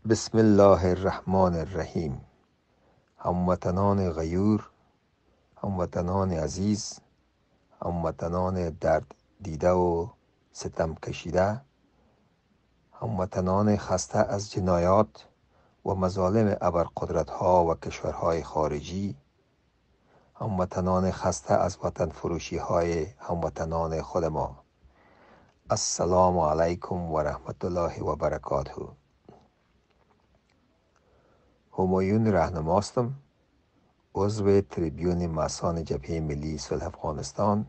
بسم الله الرحمن الرحیم. هموطنان غیور، هموطنان عزیز، هموطنان درد دیده و ستم کشیده، هموطنان خسته از جنایات و مظالم ابرقدرت‌ها و کشورهای خارجی، هموطنان خسته از وطن فروشی های هموطنان خود ما، السلام علیکم و رحمت الله و برکاته. همایون رهنماستم، عضو تریبیون ماسان جبهه ملی صلح افغانستان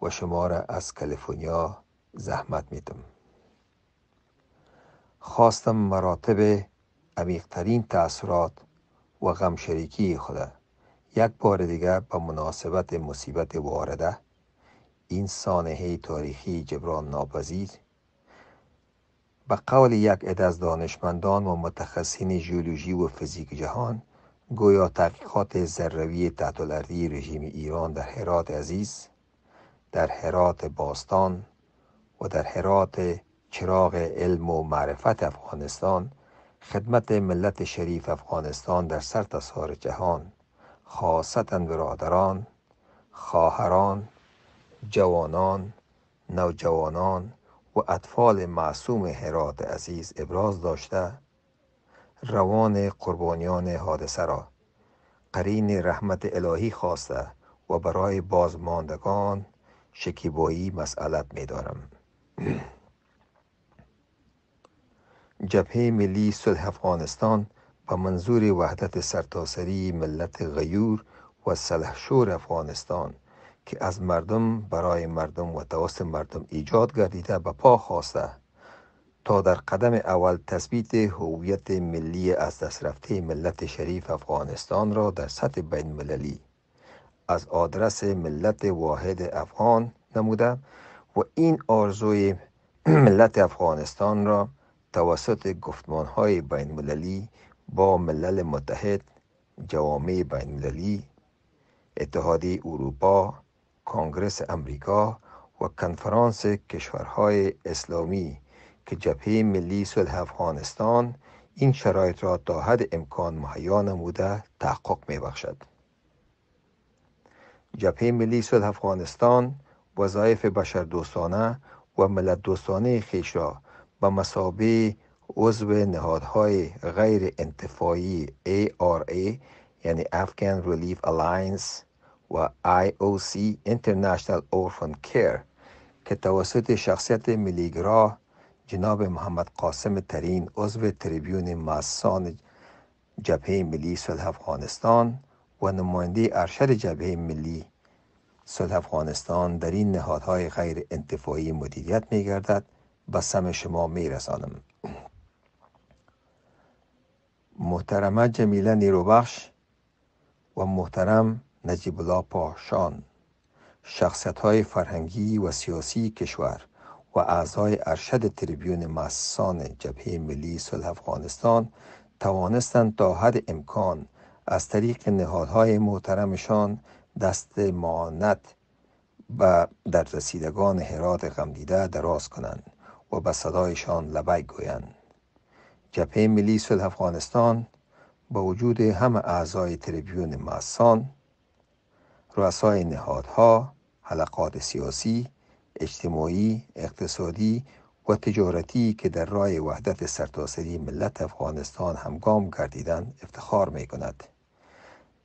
و شما را از کالیفرنیا زحمت میدم. خواستم مراتب عمیق‌ترین تأثیرات و غمشریکی خود یک بار دیگر به مناسبت مصیبت وارده، این سانحه تاریخی جبران ناپذیر، به قول یک عده از دانشمندان و متخصصین ژئولوژی و فیزیک جهان، گویا تحقیقات ذروی تحت‌الارضی رژیم ایران در هرات عزیز، در هرات باستان و در هرات چراغ علم و معرفت افغانستان خدمت ملت شریف افغانستان در سرتاسر جهان، خاصتا برادران، خواهران، جوانان، نوجوانان و اطفال معصوم هرات عزیز ابراز داشته، روان قربانیان حادثه را قرین رحمت الهی خواسته و برای بازماندگان شکیبایی مسئلت می دارم. جبهه ملی صلح افغانستان به منظور وحدت سرتاسری ملت غیور و سلحشور افغانستان که از مردم برای مردم و توسط مردم ایجاد گردیده به پا خواسته تا در قدم اول تثبیت هویت ملی از دست رفته ملت شریف افغانستان را در سطح بین المللی از آدرس ملت واحد افغان نموده و این آرزوی ملت افغانستان را توسط گفتمان‌های بین المللی با ملل متحد، جوامع بین المللی، اتحادیه اروپا، کنگره امریکا و کنفرانس کشورهای اسلامی که جبهه ملی صلح افغانستان این شرایط را تا حد امکان مهیا نموده تحقق می بخشد. جبهه ملی صلح افغانستان وظایف بشردوستانه و ملت دوستانه خویش را به مثابه عضو نهادهای غیر انتفاعی ARA یعنی Afghan Relief Alliance و IOC International Orphan Care که توسط شخصیت ملیگرا جناب محمد قاسم ترین عضو تریبیون ماسان جبهه ملی صلح افغانستان و نماینده ارشد جبهه ملی صلح افغانستان در این نهادهای غیر انتفاعی مدیریت می گردد به سم شما می رسانم. محترمه جمیله نیروبخش و محترم نجیب الله پاشان، شخصیت‌های فرهنگی و سیاسی کشور و اعضای ارشد تریبیون مؤسسان جبهه ملی صلح افغانستان توانستند تا حد امکان از طریق نهادهای محترمشان دست معاونت در رسیدگان هرات غمدیده دراز کنند و به صدایشان لبیک گویند. جبهه ملی صلح افغانستان با وجود همه اعضای تریبیون مؤسسان، رؤسای نهادها، حلقات سیاسی، اجتماعی، اقتصادی و تجارتی که در راه وحدت سرتاسری ملت افغانستان همگام گردیدند افتخار می کند.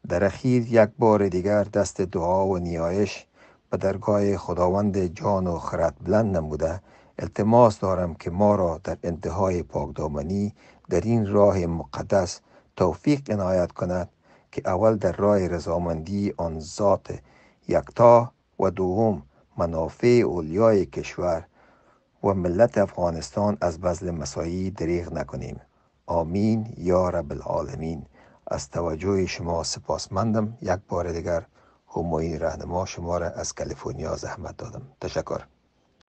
در اخیر یک بار دیگر دست دعا و نیایش به درگاه خداوند جان و خرد بلند نموده التماس دارم که ما را در انتهای پاکدامنی در این راه مقدس توفیق عنایت کند که اول در راه رضامندی آن ذات یکتا و دوم منافع اولیای کشور و ملت افغانستان از بذل مساعی دریغ نکنیم. آمین یا رب العالمین. از توجه شما سپاسمندم. یک بار دیگر همایون رهنما شما را از کالیفرنیا زحمت دادم. تشکر.